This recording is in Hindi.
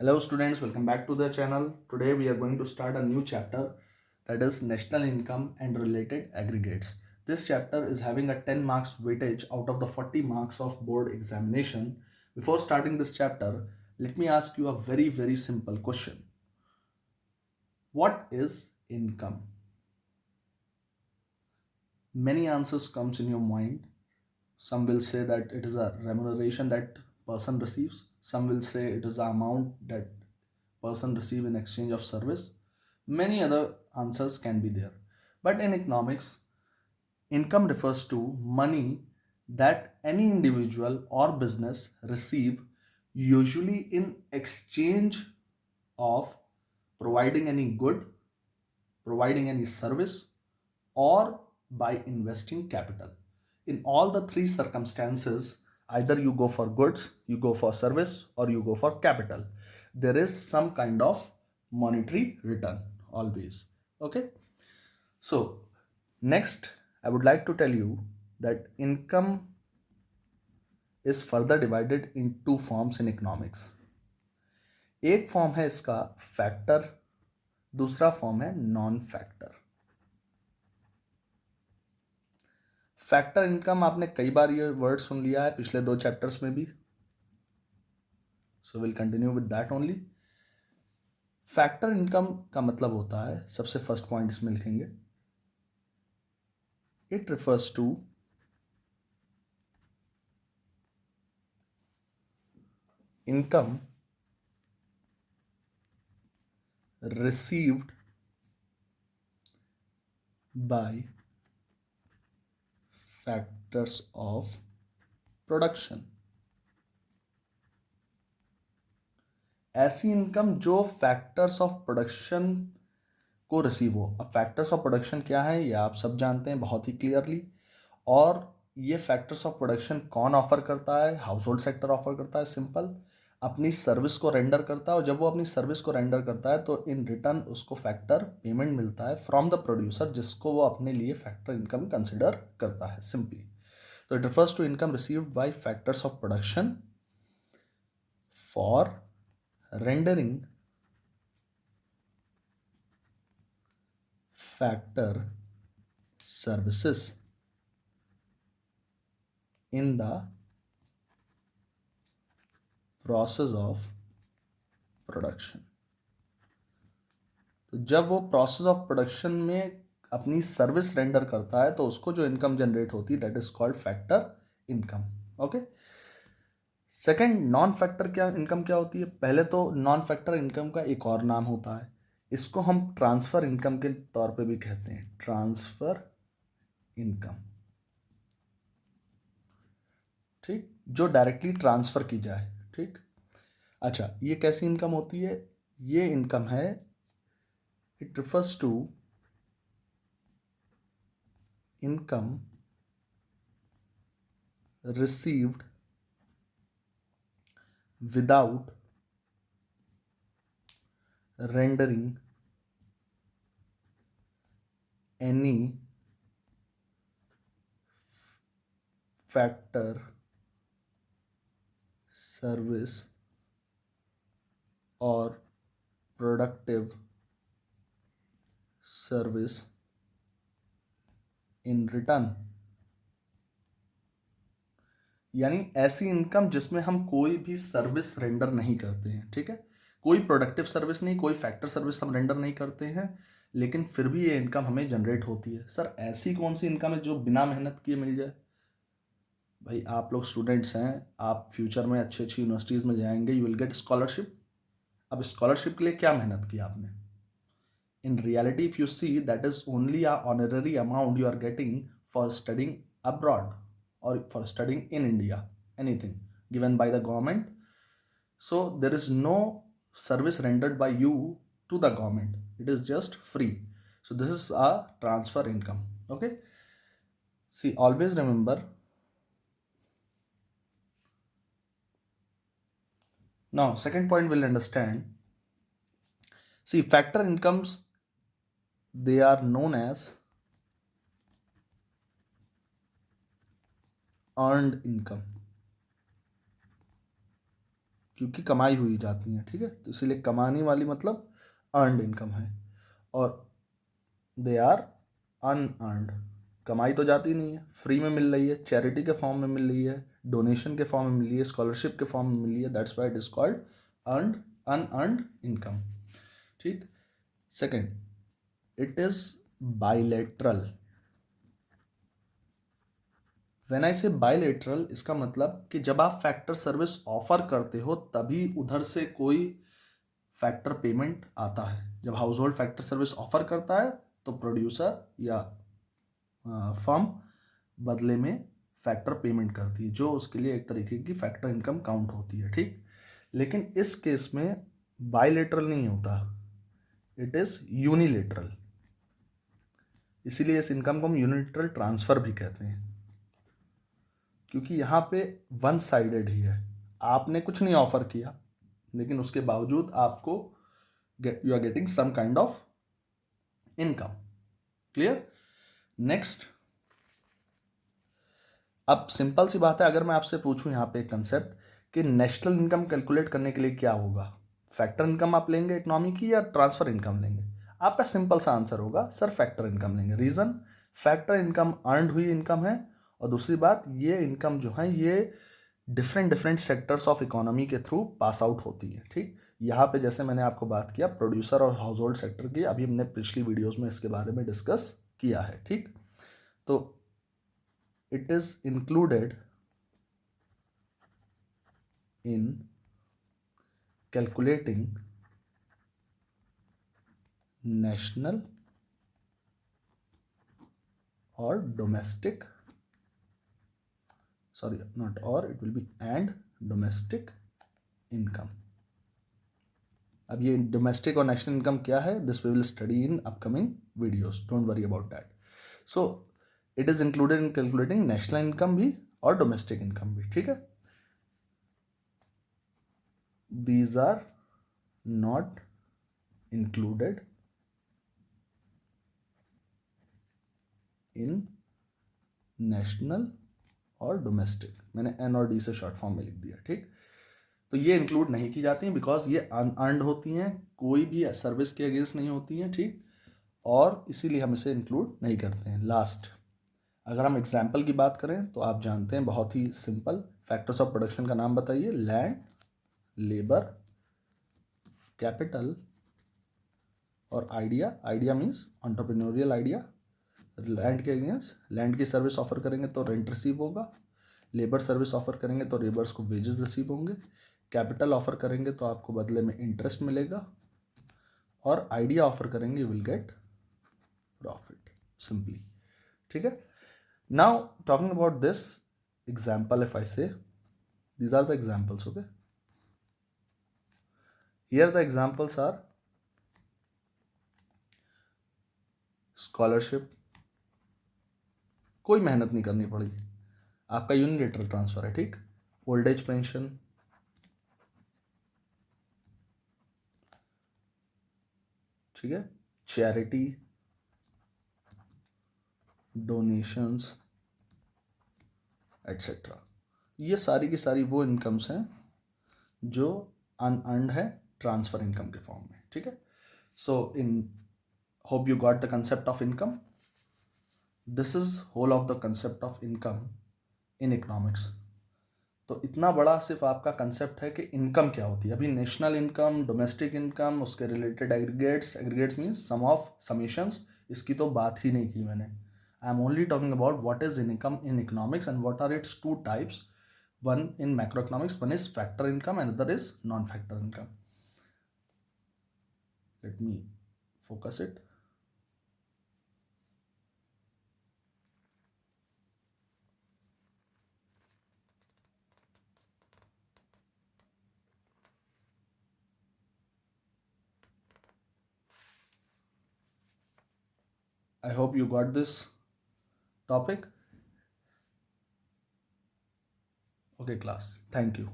Hello students, welcome back to the channel. Today we are going to start a new chapter, that is national income and related aggregates. This chapter is having a 10 marks weightage out of the 40 marks of board examination. Before starting this chapter, let me ask you a very simple question. What is income? Many answers comes in your mind. Some will say that it is a remuneration that person receives. Some will say it is the amount that person receive in exchange of service. Many other answers can be there. But in economics, income refers to money that any individual or business receive, usually in exchange of providing any good, providing any service, or by investing capital. In all the three circumstances, either you go for goods, you go for service, or you go for capital. There is some kind of monetary return always. Okay. So, next, I would like to tell you that income is further divided in two forms in economics. एक फॉर्म है इसका फैक्टर, दूसरा फॉर्म है नॉन फैक्टर. फैक्टर इनकम आपने कई बार ये वर्ड सुन लिया है पिछले दो चैप्टर्स में भी. So will continue with that only. Factor income का मतलब होता है, सबसे फर्स्ट पॉइंट इसमें लिखेंगे, it refers to income received by factors of production. ऐसी इनकम जो फैक्टर्स ऑफ प्रोडक्शन को रिसीव हो. अब फैक्टर्स ऑफ प्रोडक्शन क्या है ये आप सब जानते हैं बहुत ही क्लियरली. और ये फैक्टर्स ऑफ प्रोडक्शन कौन ऑफर करता है? हाउस होल्ड सेक्टर ऑफर करता है. सिंपल, अपनी सर्विस को रेंडर करता है, और जब वो अपनी सर्विस को रेंडर करता है तो इन रिटर्न उसको फैक्टर पेमेंट मिलता है फ्रॉम द प्रोड्यूसर, जिसको वो अपने लिए फैक्टर इनकम कंसिडर करता है सिंपली. तो it refers to income received by factors of production for rendering factor services in the process of production. तो जब वो प्रोसेस ऑफ प्रोडक्शन में अपनी सर्विस रेंडर करता है तो उसको जो इनकम जनरेट होती है that is called factor income. Okay. Second, non factor क्या इनकम क्या होती है? पहले तो नॉन फैक्टर इनकम का एक और नाम होता है, इसको हम ट्रांसफर इनकम के तौर पे भी कहते हैं. ट्रांसफर इनकम, ठीक, जो डायरेक्टली ट्रांसफर की जाए. ठीक. अच्छा, ये कैसी इनकम होती है? ये इनकम है, it refers to income received without rendering any factor service और प्रोडक्टिव सर्विस इन रिटर्न. यानी ऐसी इनकम जिसमें हम कोई भी सर्विस रेंडर नहीं करते हैं. ठीक है, कोई प्रोडक्टिव सर्विस नहीं, कोई फैक्टर सर्विस हम रेंडर नहीं करते हैं, लेकिन फिर भी ये इनकम हमें जनरेट होती है. सर ऐसी कौन सी इनकम है जो बिना मेहनत किए मिल जाए? भाई आप लोग स्टूडेंट्स हैं, आप फ्यूचर में अच्छी अच्छी यूनिवर्सिटीज़ में जाएंगे, यू विल गेट स्कॉलरशिप. अब स्कॉलरशिप के लिए क्या मेहनत की आपने? In reality if you see, that is only a honorary amount you are getting for studying abroad or for studying in India, anything given by the government. So there is no service rendered by you to the government. It is just free. So this is a transfer income. Okay. See, always remember. Now, second point we'll understand. See, factor incomes, they are known as earned income. क्योंकि कमाई हुई जाती हैं, ठीक है। तो इसीलिए कमाने वाली मतलब अर्नड इनकम है, और दे आर अनअर्नड। कमाई तो जाती नहीं है, फ्री में मिल रही है, चैरिटी के फॉर्म में मिल रही है, डोनेशन के फॉर्म में मिल रही है, स्कॉलरशिप के फॉर्म में मिल रही है, that's why it is called earned unearned income, ठीक। Second, it is bilateral. When I say bilateral, इसका मतलब कि जब आप फैक्टर सर्विस ऑफर करते हो तभी उधर से कोई फैक्टर पेमेंट आता है। जब house hold factor service offer करता है तो प्रोड्यूसर या फर्म बदले में फैक्टर पेमेंट करती है, जो उसके लिए एक तरीके की फैक्टर इनकम काउंट होती है, ठीक। लेकिन इस केस में बाइलेटरल नहीं होता, इट इज यूनिलेटरल। इसीलिए इस इनकम को हम यूनिलेटरल ट्रांसफर भी कहते हैं, क्योंकि यहाँ पे वन साइडेड ही है। आपने कुछ नहीं ऑफर किया, लेकिन उसके बावजूद आपको you are getting some kind of income. Clear? Next, अब सिंपल सी बात है, अगर मैं आपसे पूछूं यहाँ पे एक कंसेप्ट कि नेशनल इनकम कैलकुलेट करने के लिए क्या होगा, फैक्टर इनकम आप लेंगे इकोनॉमी की या ट्रांसफर इनकम लेंगे? आपका सिंपल सा आंसर होगा सर फैक्टर इनकम लेंगे। रीजन, फैक्टर इनकम अर्नड हुई इनकम है, और दूसरी बात ये इनकम जो है ये different different sectors of economy के थ्रू पास आउट होती है, ठीक। यहाँ पे जैसे मैंने आपको बात किया प्रोड्यूसर और हाउस होल्ड सेक्टर की, अभी हमने पिछली वीडियोस में इसके बारे में डिस्कस किया है, ठीक। तो it is included in calculating national or domestic, sorry not or, it will be and domestic income. अब ये डोमेस्टिक और नेशनल इनकम क्या है, this we will study in upcoming videos, don't worry about that. So it is included in calculating national income भी और डोमेस्टिक इनकम भी, ठीक है। These are not included in national और डोमेस्टिक, मैंने एन और डी से शॉर्ट फॉर्म में लिख दिया, ठीक। तो ये इंक्लूड नहीं की जाती हैं बिकॉज ये अनअर्नड होती हैं, कोई भी सर्विस के अगेंस्ट नहीं होती हैं, ठीक, और इसीलिए हम इसे इंक्लूड नहीं करते हैं। लास्ट, अगर हम एग्जाम्पल की बात करें तो आप जानते हैं बहुत ही सिंपल, फैक्टर्स ऑफ प्रोडक्शन का नाम बताइए। लैंड, लेबर, कैपिटल और idea. Idea means entrepreneurial idea. Land के अगेंस्ट, लैंड की सर्विस ऑफर करेंगे तो रेंट रिसीव होगा, लेबर सर्विस ऑफर करेंगे तो लेबर्स को वेजेस रिसीव होंगे, कैपिटल ऑफर करेंगे तो आपको बदले में इंटरेस्ट मिलेगा, और आइडिया ऑफर करेंगे you will gate profit, simply, ठीक है। Now talking about this example, if I से these are the examples, okay, here the examples are scholarship, कोई मेहनत नहीं करनी पड़ी, आपका यूनिलेटरल ट्रांसफर है, ठीक। ओल्ड एज पेंशन, ठीक है, चैरिटी, डोनेशंस एट्सेट्रा, ये सारी की सारी वो इनकम्स हैं जो अनअर्नड है ट्रांसफर इनकम के फॉर्म में, ठीक है। So in hope you got the concept of income. This is whole of the concept of income in economics. तो इतना बड़ा सिर्फ आपका कंसेप्ट है कि इनकम क्या होती है। अभी नेशनल इनकम, डोमेस्टिक इनकम, उसके related aggregates, aggregates means sum of summations, इसकी तो बात ही नहीं की मैंने। I am only talking about what is income in economics and what are its two types. One in macroeconomics, one is factor income and other is non-factor income. Let me focus it. I hope you got this topic. Okay class, thank you.